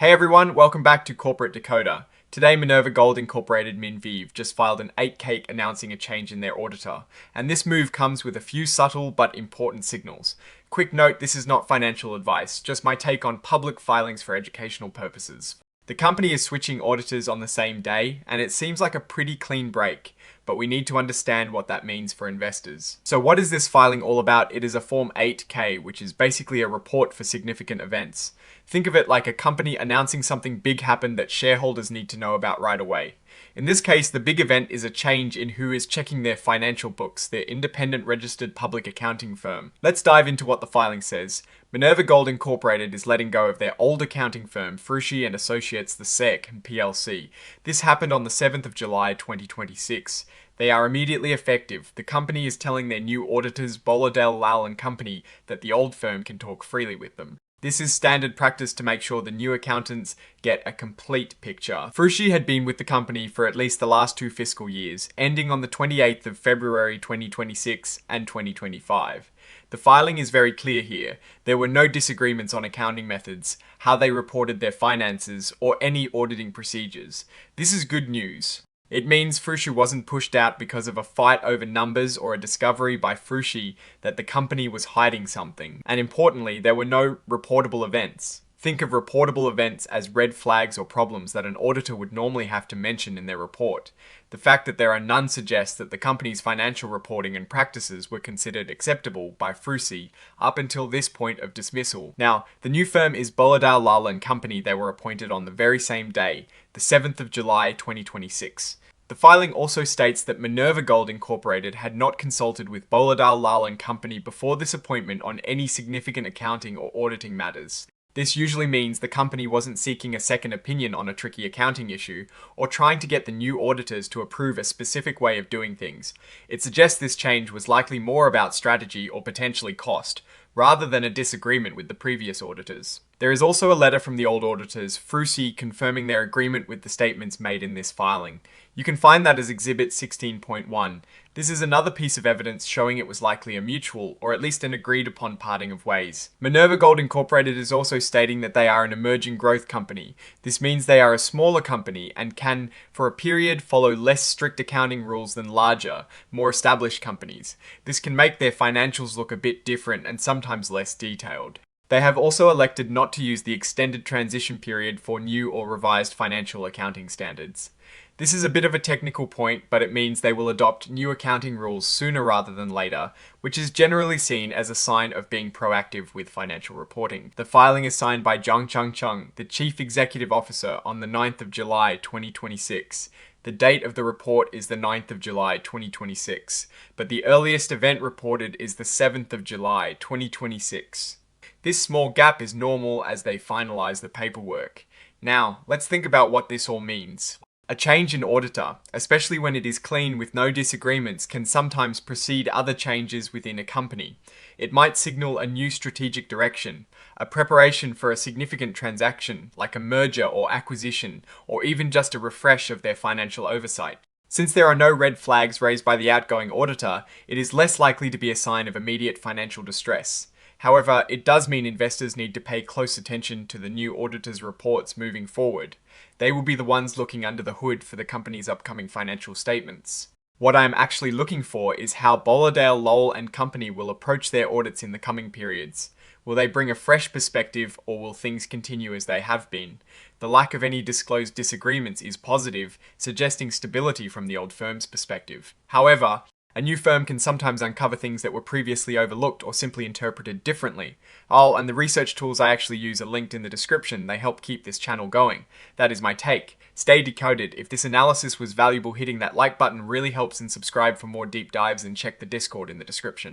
Hey everyone, welcome back to Corporate Decoder. Today Minerva Gold Incorporated MINV just filed an 8-K announcing a change in their auditor, and this move comes with a few subtle but important signals. Quick note, this is not financial advice, just my take on public filings for educational purposes. The company is switching auditors on the same day, and it seems like a pretty clean break, but we need to understand what that means for investors. So what is this filing all about? It is a Form 8-K, which is basically a report for significant events. Think of it like a company announcing something big happened that shareholders need to know about right away. In this case, the big event is a change in who is checking their financial books, their independent registered public accounting firm. Let's dive into what the filing says. Minerva Gold Incorporated is letting go of their old accounting firm, Fruci and Associates, the SEC PLC. This happened on the 7th of July 2026. They are immediately effective. The company is telling their new auditors, Boladale, Lawal and Company, that the old firm can talk freely with them. This is standard practice to make sure the new accountants get a complete picture. Fruci had been with the company for at least the last 2 fiscal years, ending on the 28th of February 2026 and 2025. The filing is very clear here. There were no disagreements on accounting methods, how they reported their finances, or any auditing procedures. This is good news. It means Fruci wasn't pushed out because of a fight over numbers or a discovery by Fruci that the company was hiding something. And importantly, there were no reportable events. Think of reportable events as red flags or problems that an auditor would normally have to mention in their report. The fact that there are none suggests that the company's financial reporting and practices were considered acceptable by Fruci up until this point of dismissal. Now, the new firm is Boladale, Lawal and Company. They were appointed on the very same day, the 7th of July 2026. The filing also states that Minerva Gold Incorporated had not consulted with Boladale, Lawal and Company before this appointment on any significant accounting or auditing matters. This usually means the company wasn't seeking a second opinion on a tricky accounting issue or trying to get the new auditors to approve a specific way of doing things. It suggests this change was likely more about strategy or potentially cost, rather than a disagreement with the previous auditors. There is also a letter from the old auditors, Fruci, confirming their agreement with the statements made in this filing. You can find that as Exhibit 16.1. This is another piece of evidence showing it was likely a mutual, or at least an agreed upon parting of ways. Minerva Gold Incorporated is also stating that they are an emerging growth company. This means they are a smaller company and can, for a period, follow less strict accounting rules than larger, more established companies. This can make their financials look a bit different and sometimes less detailed. They have also elected not to use the extended transition period for new or revised financial accounting standards. This is a bit of a technical point, but it means they will adopt new accounting rules sooner rather than later, which is generally seen as a sign of being proactive with financial reporting. The filing is signed by Zhang Changcheng, the Chief Executive Officer, on the 9th of July 2026. The date of the report is the 9th of July 2026, but the earliest event reported is the 7th of July 2026. This small gap is normal as they finalize the paperwork. Now, let's think about what this all means. A change in auditor, especially when it is clean with no disagreements, can sometimes precede other changes within a company. It might signal a new strategic direction, a preparation for a significant transaction like a merger or acquisition, or even just a refresh of their financial oversight. Since there are no red flags raised by the outgoing auditor, it is less likely to be a sign of immediate financial distress. However, it does mean investors need to pay close attention to the new auditor's reports moving forward. They will be the ones looking under the hood for the company's upcoming financial statements. What I am actually looking for is how Boladale, Lawal and Company will approach their audits in the coming periods. Will they bring a fresh perspective, or will things continue as they have been? The lack of any disclosed disagreements is positive, suggesting stability from the old firm's perspective. However, a new firm can sometimes uncover things that were previously overlooked or simply interpreted differently. Oh, and the research tools I actually use are linked in the description. They help keep this channel going. That is my take. Stay decoded. If this analysis was valuable, hitting that like button really helps, and subscribe for more deep dives, and check the Discord in the description.